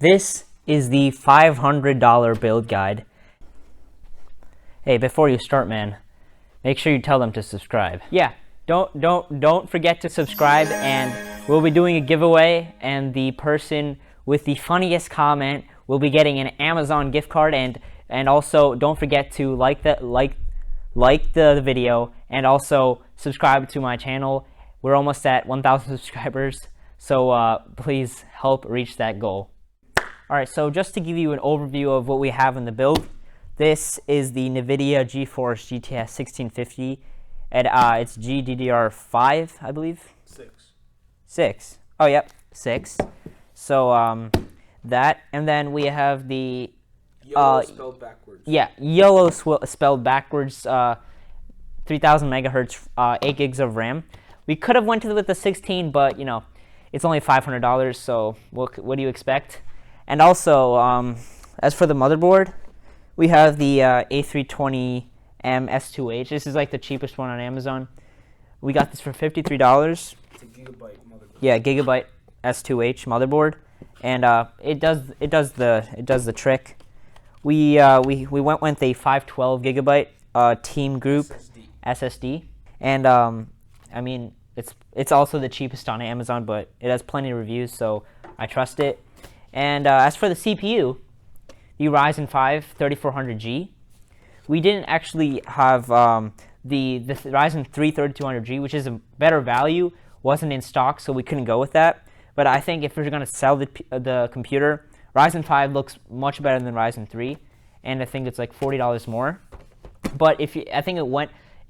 This is the $500 build guide. Hey, before you start, man, make sure you tell them to subscribe. Yeah, don't forget to subscribe, and we'll be doing a giveaway, and the person with the funniest comment will be getting an Amazon gift card, and also don't forget to like the video, and also subscribe to my channel. We're almost at 1,000 subscribers, so please help reach that goal. Alright, so just to give you an overview of what we have in the build, this is the NVIDIA GeForce GTX 1650, and it's GDDR5, I believe? 6. Oh, yep, 6. So, that, and then we have the... Yellow spelled backwards. Yeah, yellow spelled backwards, 3000 megahertz, 8 gigs of RAM. We could have went with the 16, but, you know, it's only $500, so what do you expect? And also, as for the motherboard, we have the A320M S2H. This is like the cheapest one on Amazon. We got this for $53. It's a Gigabyte motherboard. Yeah, Gigabyte S2H motherboard, and it does the trick. We went with a 512 gigabyte team group SSD, and I mean it's also the cheapest on Amazon, but it has plenty of reviews, so I trust it. And as for the CPU, the Ryzen 5 3400G, we didn't actually have the Ryzen 3 3200G, which is a better value, wasn't in stock, so we couldn't go with that. But I think if we're going to sell the computer, Ryzen 5 looks much better than Ryzen 3, and I think it's like $40 more. But I think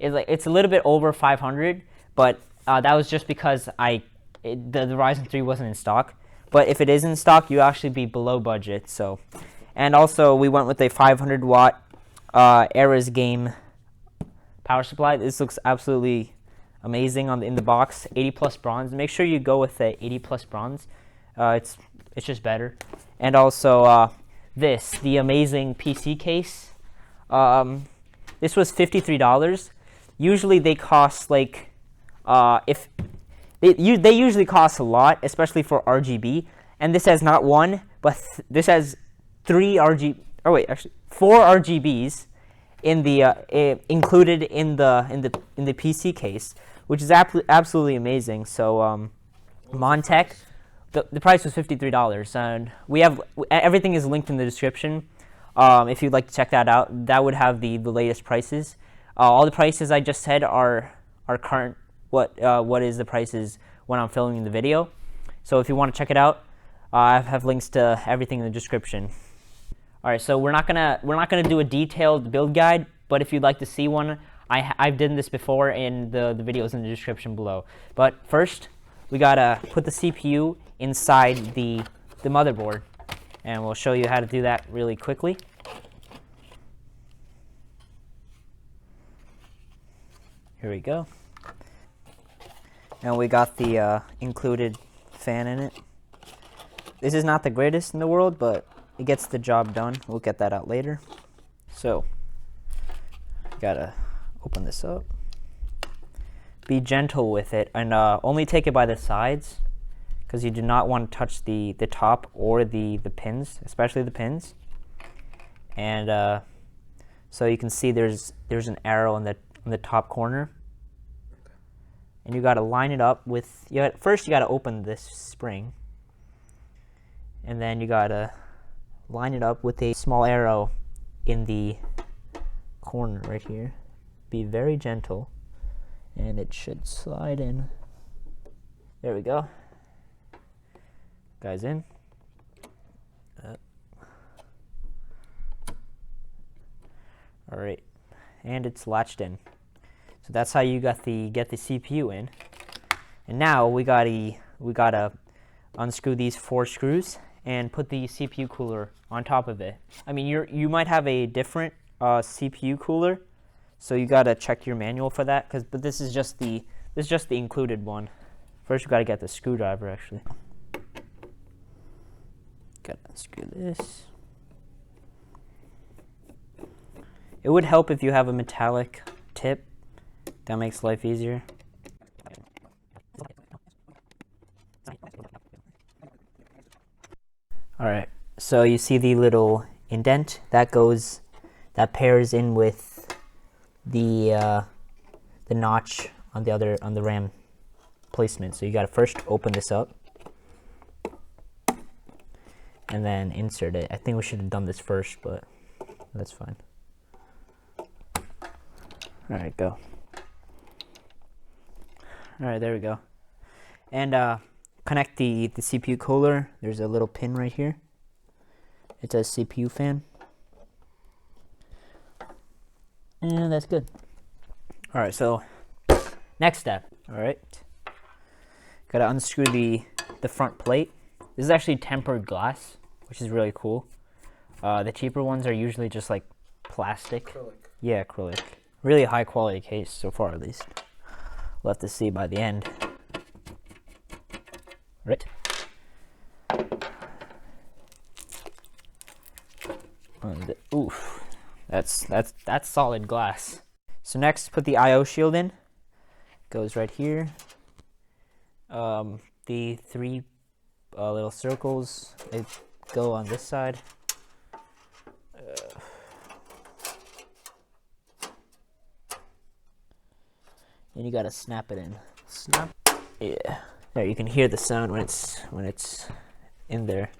it's a little bit over 500, but that was just because the Ryzen 3 wasn't in stock. But if it is in stock, you actually be below budget. So, and also we went with a 500 watt Ares game power supply. This looks absolutely amazing in the box. 80 plus bronze. Make sure you go with the 80 plus bronze. It's just better. And also the amazing PC case. This was $53. Usually they cost like they usually cost a lot, especially for RGB. And this has not one, but this has 4 RGBs in the included in the PC case, which is absolutely amazing. So Montech, the price was $53, and everything is linked in the description. If you'd like to check that out, that would have the latest prices. All the prices I just said are current. What is the prices when I'm filming the video? So if you want to check it out, I have links to everything in the description. All right, so we're not gonna do a detailed build guide, but if you'd like to see one, I've done this before, and the videos in the description below. But first, we gotta put the CPU inside the motherboard, and we'll show you how to do that really quickly. Here we go. And we got the included fan in it. This is not the greatest in the world, but it gets the job done. We'll get that out later. So, gotta open this up. Be gentle with it, and only take it by the sides, because you do not want to touch the top or the pins, especially the pins. And so you can see there's an arrow in the top corner. And you got to line it up with, first you got to open this spring, and then you got to line it up with a small arrow in the corner right here. Be very gentle, and it should slide in. There we go. Guys, in. All right, and it's latched in. So that's how you get the CPU in. And now we gotta unscrew these 4 screws and put the CPU cooler on top of it. I mean, you might have a different CPU cooler, so you gotta check your manual for that. But this is just the included one. First, you gotta get the screwdriver actually. Gotta unscrew this. It would help if you have a metallic tip. That makes life easier. Alright, So you see the little indent that pairs in with the notch on the RAM placement. So you got to first open this up and then insert it. I think we should have done this first, but that's fine. All right, go. All right, there we go. And connect the CPU cooler. There's a little pin right here. It says CPU fan. And that's good. All right, so next step. All right, gotta unscrew the front plate. This is actually tempered glass, which is really cool. The cheaper ones are usually just like plastic. Acrylic. Yeah, acrylic. Really high quality case so far, at least. We'll have to see by the end. Right. And, oof, that's solid glass. So next, put the IO Sheild in. Goes right here. The three little circles, they go on this side. And you gotta snap it in. Snap. Yeah. There, you can hear the sound when it's in there.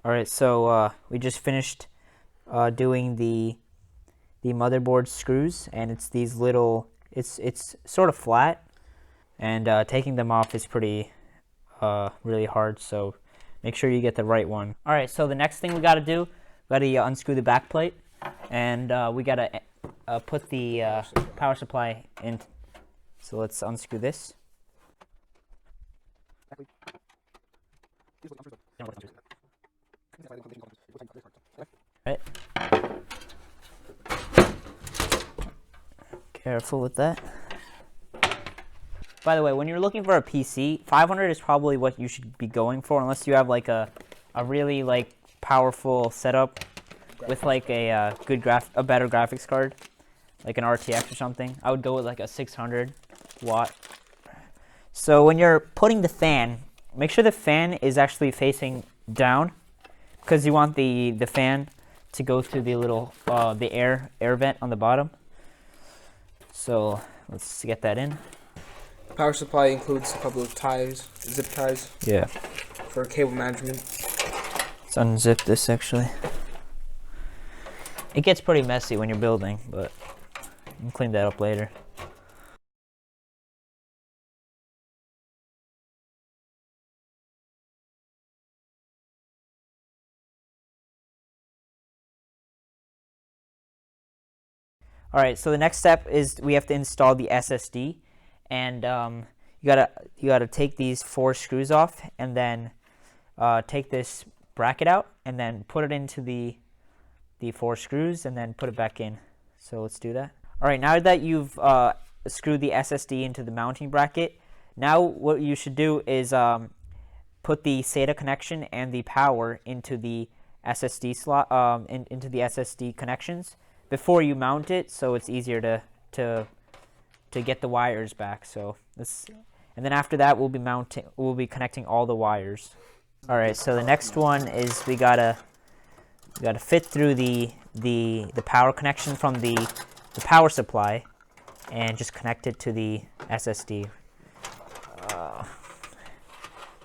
All right, so we just finished doing the motherboard screws, and it's these little. It's sort of flat, and taking them off is pretty really hard. So make sure you get the right one. All right, so the next thing we gotta do, we gotta unscrew the back plate, and we gotta put the power supply in. So let's unscrew this. Right. Careful with that. By the way, when you're looking for a PC, 500 is probably what you should be going for, unless you have like a really like powerful setup with like a better graphics card, like an RTX or something. I would go with like a 600 watt. So when you're putting the fan, make sure the fan is actually facing down, because you want the fan to go through the little the air vent on the bottom. So let's get that in. Power supply includes a couple of ties, zip ties. Yeah. For cable management. Let's unzip this actually. It gets pretty messy when you're building, but you can clean that up later. All right, so the next step is we have to install the SSD, and you gotta take these 4 screws off, and then take this bracket out, and then put it into the 4 screws, and then put it back in. So let's do that. All right, now that you've screwed the SSD into the mounting bracket, now what you should do is put the SATA connection and the power into the SSD slot, into the SSD connections before you mount it, so it's easier to get the wires back. So this, and then after that we'll be connecting all the wires. All right, so the next one is we gotta fit through the power connection from the power supply and just connect it to the SSD.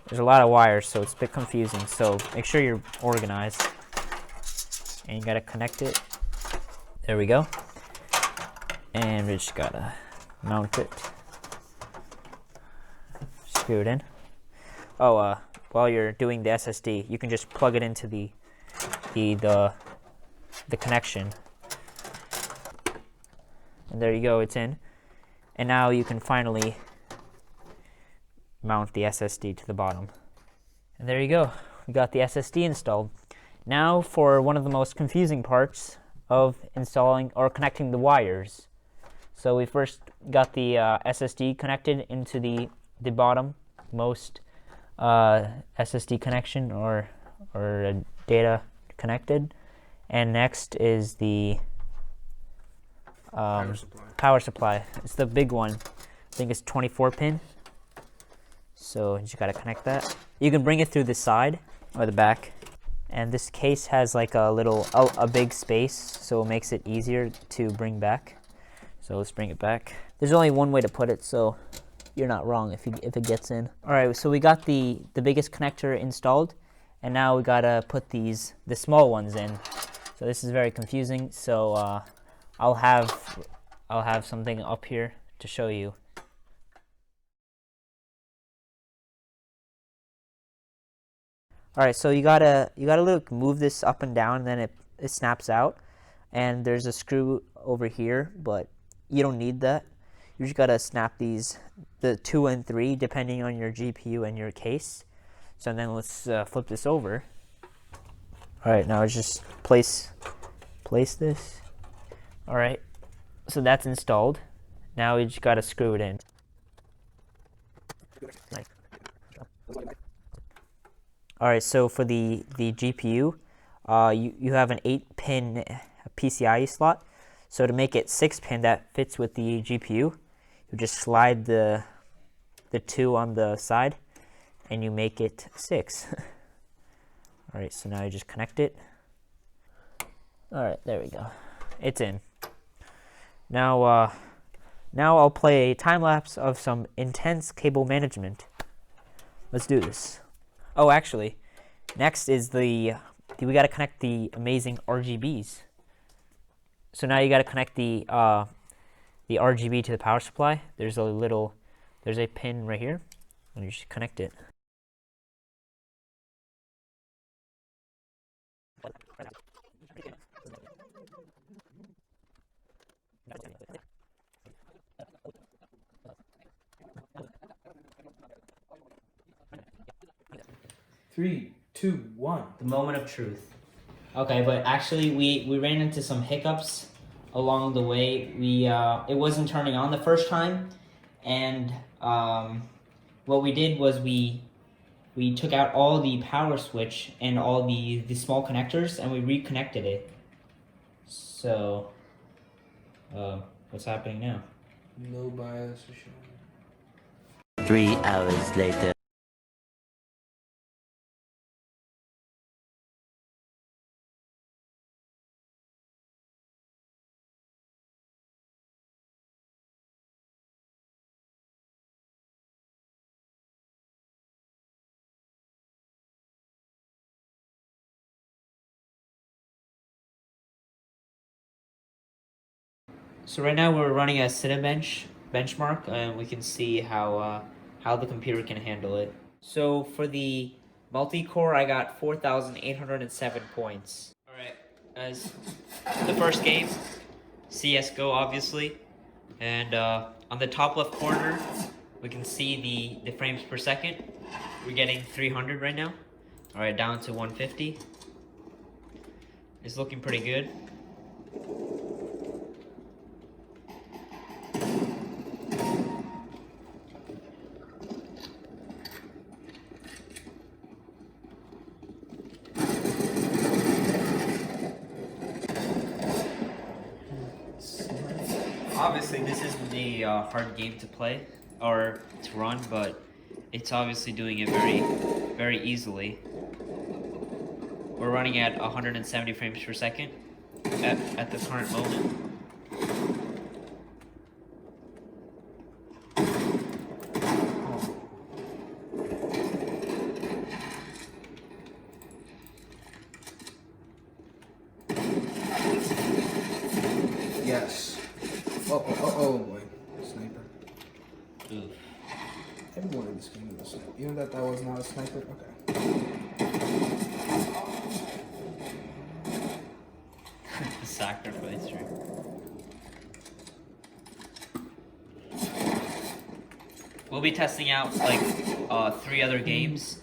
There's a lot of wires, so it's a bit confusing, so make sure you're organized. And you gotta connect it. There we go. And we just gotta mount it. Screw it in. Oh, while you're doing the SSD, you can just plug it into the connection. And there you go, it's in. And now you can finally mount the SSD to the bottom. And there you go, we got the SSD installed. Now for one of the most confusing parts of installing or connecting the wires. So we first got the SSD connected into the bottom most SSD connection or data connected, and next is the power supply. It's the big one. I think it's 24 pin. So you just gotta connect that. You can bring it through the side or the back. And this case has like a big space, so it makes it easier to bring back. So let's bring it back. There's only one way to put it, so you're not wrong if it gets in. All right, so we got the biggest connector installed, and now we gotta put the small ones in. So this is very confusing. So I'll have something up here to show you. All right, so you gotta move this up and down, and then it snaps out. And there's a screw over here, but you don't need that. You just gotta snap these, the 2 and 3, depending on your GPU and your case. So then let's flip this over. All right, now just place this. All right, so that's installed. Now we just gotta screw it in. Nice. All right, so for the GPU, you have an 8-pin PCIe slot. So to make it 6-pin that fits with the GPU, you just slide the 2 on the side, and you make it 6. All right, so now you just connect it. All right, there we go. It's in. Now I'll play a time lapse of some intense cable management. Let's do this. Oh, actually, next is we got to connect the amazing RGBs. So now you got to connect the RGB to the power supply. There's a pin right here, and you just connect it. Three, two, one. The moment of truth. Okay, but actually we ran into some hiccups along the way. It wasn't turning on the first time, and what we did was we took out all the power switch and all the small connectors, and we reconnected it. So what's happening now? No bias for sure. 3 hours later. So right now we're running a Cinebench benchmark, and we can see how the computer can handle it. So for the multi-core, I got 4,807 points. All right, as the first game, CS:GO obviously, and on the top left corner, we can see the frames per second. We're getting 300 right now. All right, down to 150. It's looking pretty good. Obviously, this isn't a hard game to play or to run, but it's obviously doing it very, very easily. We're running at 170 frames per second at the current moment. Yes. Oh boy. Sniper. Oof. Everyone in this game is a sniper. Even that was not a sniper? Okay. The sacrifice, right? We'll be testing out like 3 other games: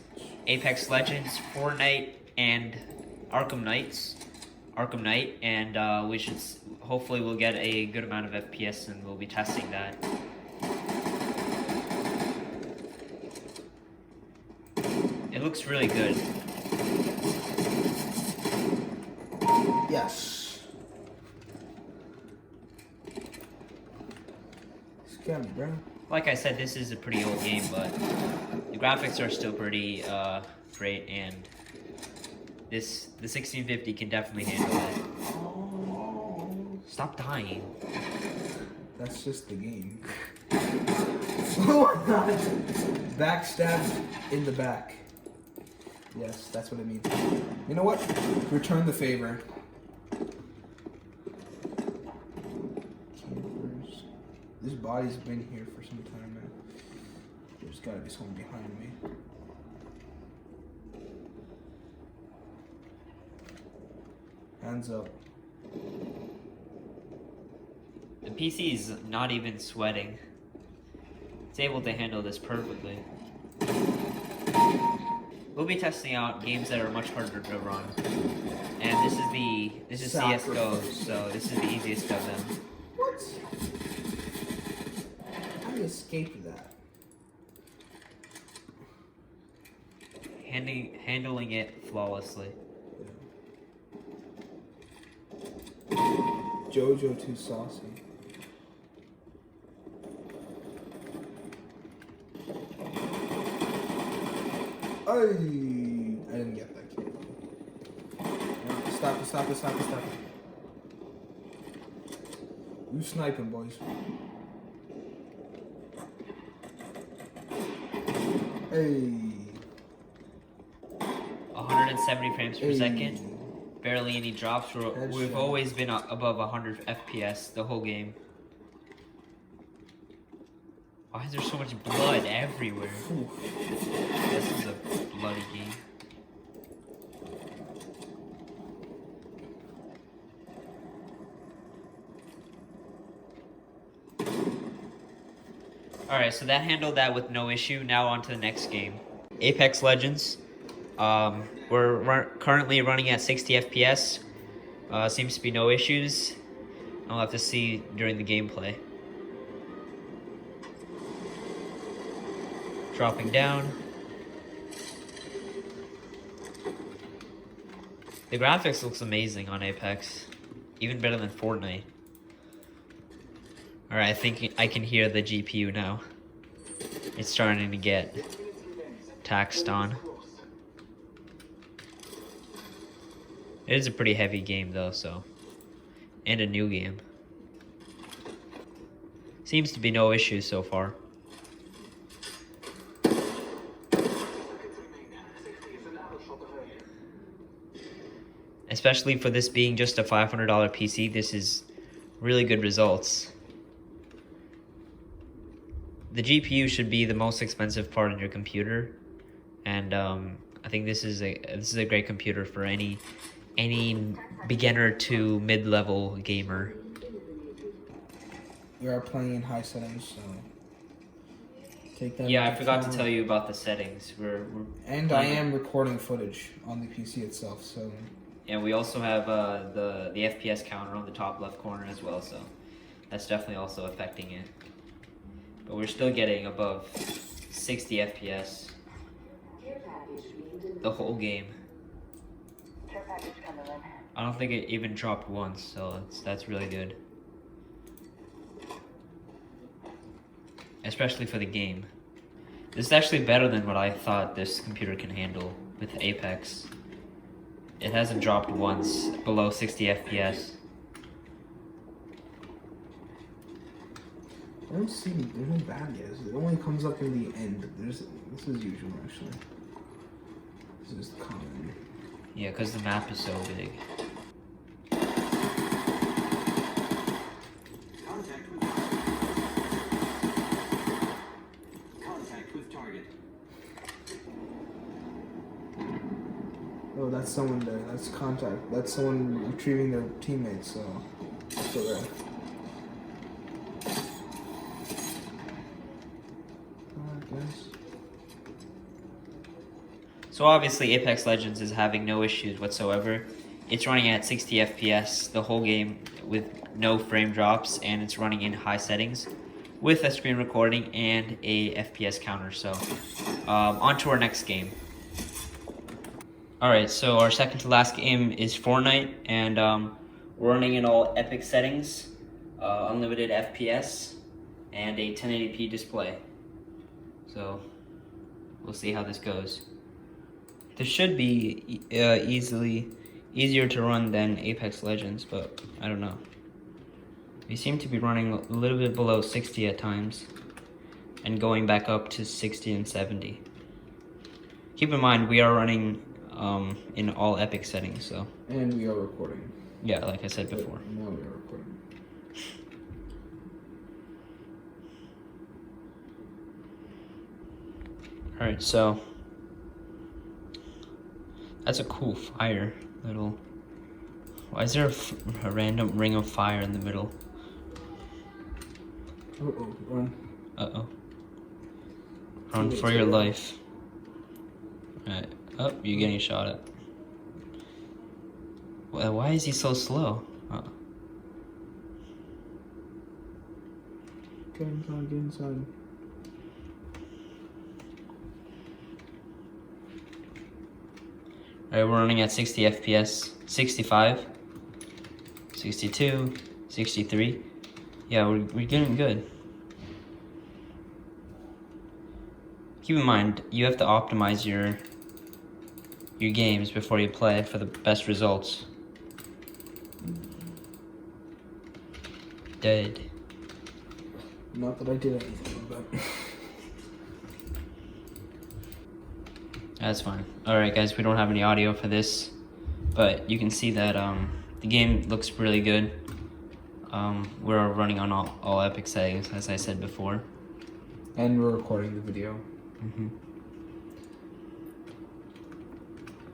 Apex Legends, Fortnite, and Arkham Knight, and we should hopefully we'll get a good amount of FPS, and we'll be testing that. It looks really good. Yes. Scare me, bro. Like I said, this is a pretty old game, but the graphics are still pretty great, and the 1650 can definitely handle it. Stop dying. That's just the game. Oh my god! Backstab in the back. Yes, that's what it means. You know what? Return the favor. Campers. This body's been here for some time now. There's gotta be someone behind me. Hands up. The PC is not even sweating. It's able to handle this perfectly. We'll be testing out games that are much harder to run. And this is CSGO, so this is the easiest of them. What? How do you escape that? Handling it flawlessly. JoJo too saucy. I didn't get that kill. No, stop it. You sniping, boys. Hey. 170 frames per second. Barely any drops. We've always been above 100 FPS the whole game. Why is there so much blood everywhere? This is a bloody game. Alright, so that handled that with no issue. Now on to the next game. Apex Legends. We're currently running at 60 FPS. Seems to be no issues. I'll have to see during the gameplay. Dropping down. The graphics looks amazing on Apex. Even better than Fortnite. Alright, I think I can hear the GPU now. It's starting to get taxed on. It is a pretty heavy game though, so. And a new game. Seems to be no issues so far. Especially for this being just a $500 PC, this is really good results. The GPU should be the most expensive part in your computer, and I think this is a great computer for any beginner to mid-level gamer. We are playing in high settings, so take that. Yeah, I forgot to tell you about the settings. And I am recording footage on the PC itself, so. And we also have the FPS counter on the top left corner as well, so that's definitely also affecting it. But we're still getting above 60 FPS the whole game. I don't think it even dropped once, so that's really good. Especially for the game. This is actually better than what I thought this computer can handle with Apex. It hasn't dropped once below 60 FPS. I don't see, there's no bad guys. It only comes up in the end. This is usual, actually. This is common. Yeah, because the map is so big. Contact with target. Oh, that's someone there. That's contact. That's someone retrieving their teammates, so that's alright. So obviously Apex Legends is having no issues whatsoever. It's running at 60 FPS the whole game with no frame drops, and it's running in high settings with a screen recording and a FPS counter. So on to our next game. Alright, so our second to last game is Fortnite, and we're running in all epic settings, unlimited FPS, and a 1080p display. So we'll see how this goes. This should be easier to run than Apex Legends, but I don't know. We seem to be running a little bit below 60 at times, and going back up to 60 and 70. Keep in mind, we are running in all Epic settings, so. And we are recording. Yeah, like I said before. Now we are recording. Alright, so. That's a cool fire, little. Why is there a random ring of fire in the middle? Uh-oh, run. Uh-oh. Run for your life. Alright. Oh, you're getting shot at. Why is he so slow? Get inside, get inside. Alright, we're running at 60 FPS. 65. 62. 63. Yeah, we're getting good. Keep in mind, you have to optimize your games before you play for the best results. Dead. Not that I did anything, but... That's fine. Alright guys, we don't have any audio for this, but you can see that the game looks really good. We're running on all Epic settings, as I said before. And we're recording the video.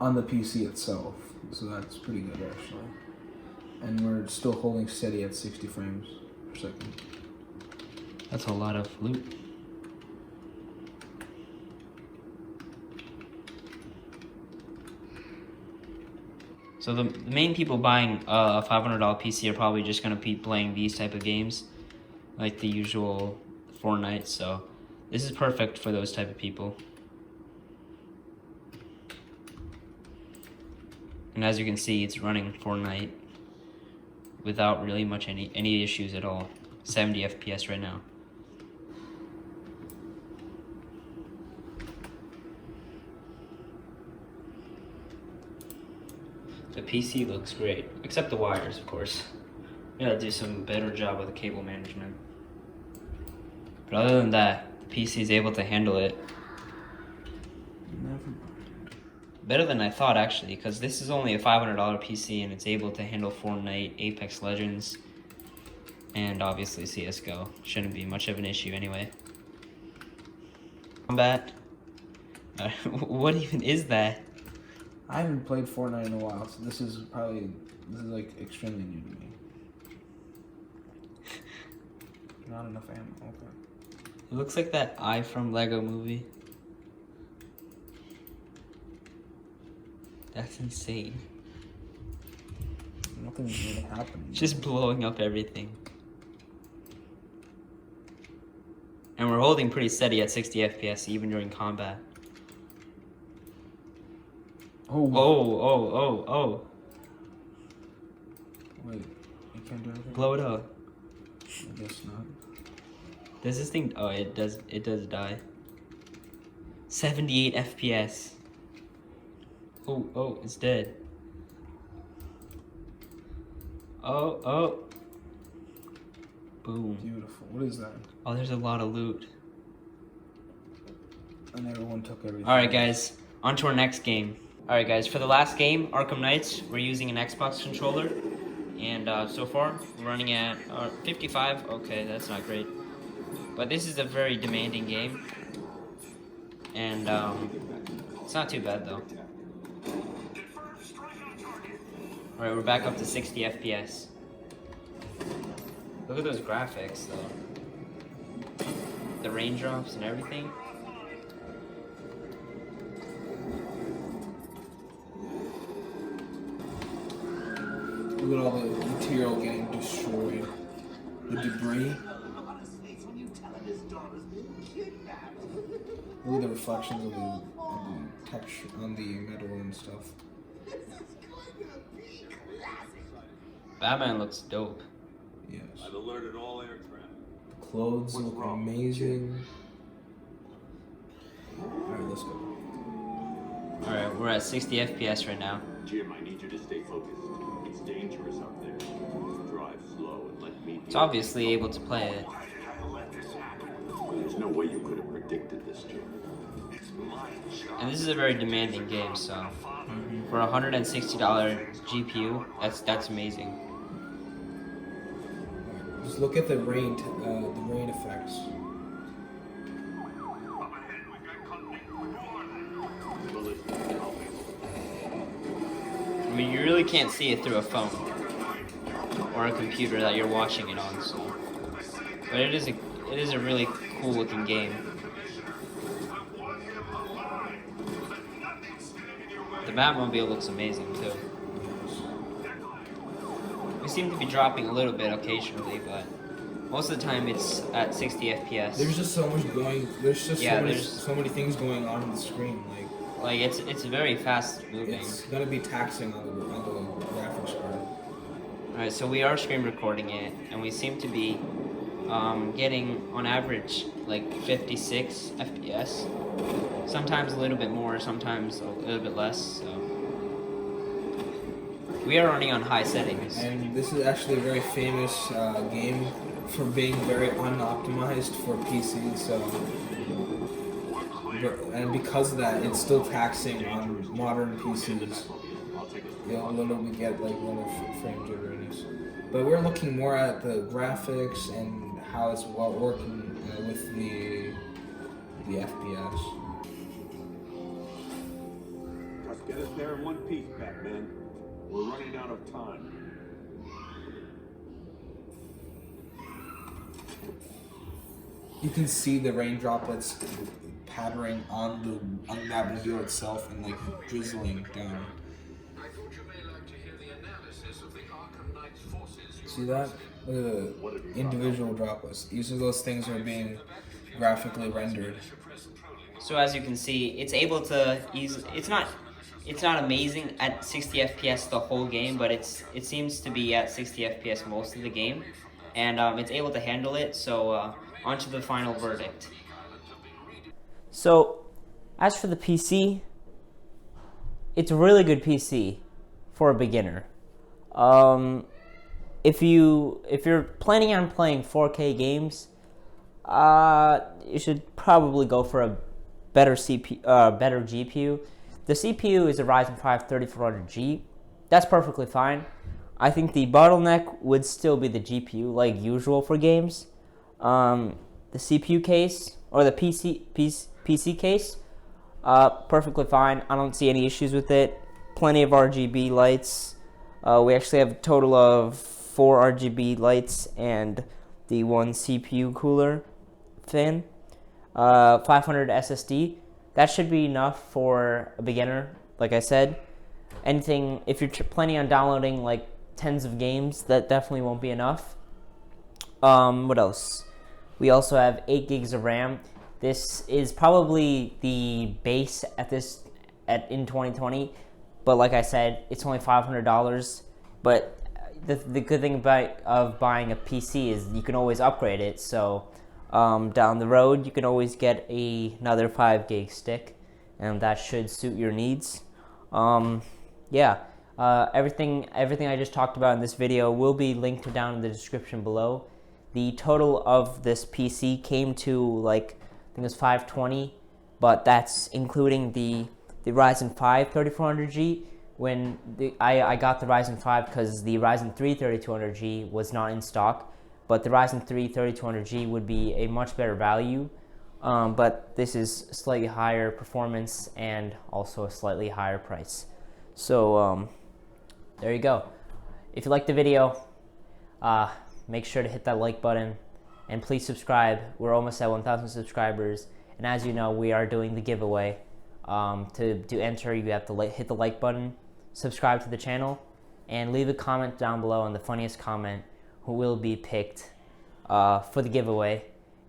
On the PC itself, so that's pretty good actually. And we're still holding steady at 60 frames per second. That's a lot of loot. So the main people buying a $500 PC are probably just going to be playing these type of games, like the usual Fortnite, so this is perfect for those type of people. And as you can see, it's running Fortnite without really much any issues at all. 70 FPS right now. The PC looks great, except the wires, of course. We gotta do some better job with the cable management. But other than that, the PC is able to handle it. Never mind. Better than I thought, actually, because this is only a $500 PC and it's able to handle Fortnite, Apex Legends, and obviously CSGO. Shouldn't be much of an issue anyway. Combat. What even is that? I haven't played Fortnite in a while, so this is like extremely new to me. Not enough ammo, okay. It looks like that eye from Lego movie. That's insane. Nothing's really happening. Just blowing up everything. And we're holding pretty steady at 60 FPS even during combat. Oh. Wait, you can't do anything? Blow it up. I guess not. Does this thing... Oh, it does die. 78 FPS. Oh, it's dead. Oh. Boom. Beautiful. What is that? Oh, there's a lot of loot. And everyone took everything. Alright, guys. On to our next game. Alright, guys. For the last game, Arkham Knights, we're using an Xbox controller. And so far, we're running at 55. Okay, that's not great. But this is a very demanding game. And it's not too bad, though. Alright, we're back up to 60 FPS. Look at those graphics, though. The raindrops and everything. Look at all the material getting destroyed. The debris. Look at the reflections of the texture on the metal and stuff. Batman looks dope. Yes. I've alerted all aircraft. The clothes look amazing. Alright, let's go. Alright, we're at 60 FPS right now. Jim, I need you to stay focused. It's dangerous up there. Drive slow and let me. It's obviously able to play it. There's no way you could have predicted this, Jim. And this is a very demanding game, so for a $160 GPU, that's amazing. Just look at the rain effects. I mean, you really can't see it through a phone or a computer that you're watching it on, so. But it is a really cool looking game. The Batmobile looks amazing too. We seem to be dropping a little bit occasionally, but most of the time it's at 60 FPS. There's just so much going. There's just so many things going on the screen. Like it's very fast moving. It's gonna be taxing on the graphics card. Alright, so we are screen recording it, and we seem to be getting on average like 56 FPS. Sometimes a little bit more, sometimes a little bit less. So we are running on high settings. And this is actually a very famous game for being very unoptimized for PC. So, and because of that, it's still taxing on modern PCs. You'll literally get like lower frame jitteriness. But we're looking more at the graphics and how it's working with the FPS. Just get us there in one piece, Batman. We're running out of time. You can see the rain droplets pattering on that video itself and like drizzling down. See that? Look at the individual droplets. Each of those things are being graphically rendered. So as you can see, it's able to it's not amazing at 60 FPS the whole game, but it seems to be at 60 FPS most of the game, and it's able to handle it. So on to the final verdict. So as for the PC, it's a really good PC for a beginner. If you're planning on playing 4K games, you should probably go for a better GPU. The CPU is a Ryzen 5 3400G. That's perfectly fine. I think the bottleneck would still be the GPU, like usual for games. The CPU case or the PC case, perfectly fine. I don't see any issues with it. Plenty of RGB lights. We actually have a total of 4 RGB lights and the one CPU cooler fan. 500 SSD. That should be enough for a beginner, like I said. Anything, if you're planning on downloading like tens of games, that definitely won't be enough. What else? We also have 8 gigs of RAM. This is probably the base in 2020, but like I said, it's only $500. But the good thing of buying a PC is you can always upgrade it. So down the road, you can always get another 5 gig stick, and that should suit your needs. Everything I just talked about in this video will be linked down in the description below. The total of this PC came to like, I think it was $520, but that's including the Ryzen 5 3400G. When I got the Ryzen 5 because the Ryzen 3 3200G was not in stock, but the Ryzen 3 3200G would be a much better value, but this is slightly higher performance and also a slightly higher price. So there you go. If you liked the video, make sure to hit that like button and please subscribe. We're almost at 1,000 subscribers, and as you know, we are doing the giveaway. To enter, you have to hit the like button, subscribe to the channel, and leave a comment down below, and the funniest comment who will be picked for the giveaway.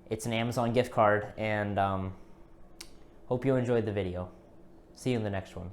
It's an Amazon gift card, and hope you enjoyed the video. See you in the next one.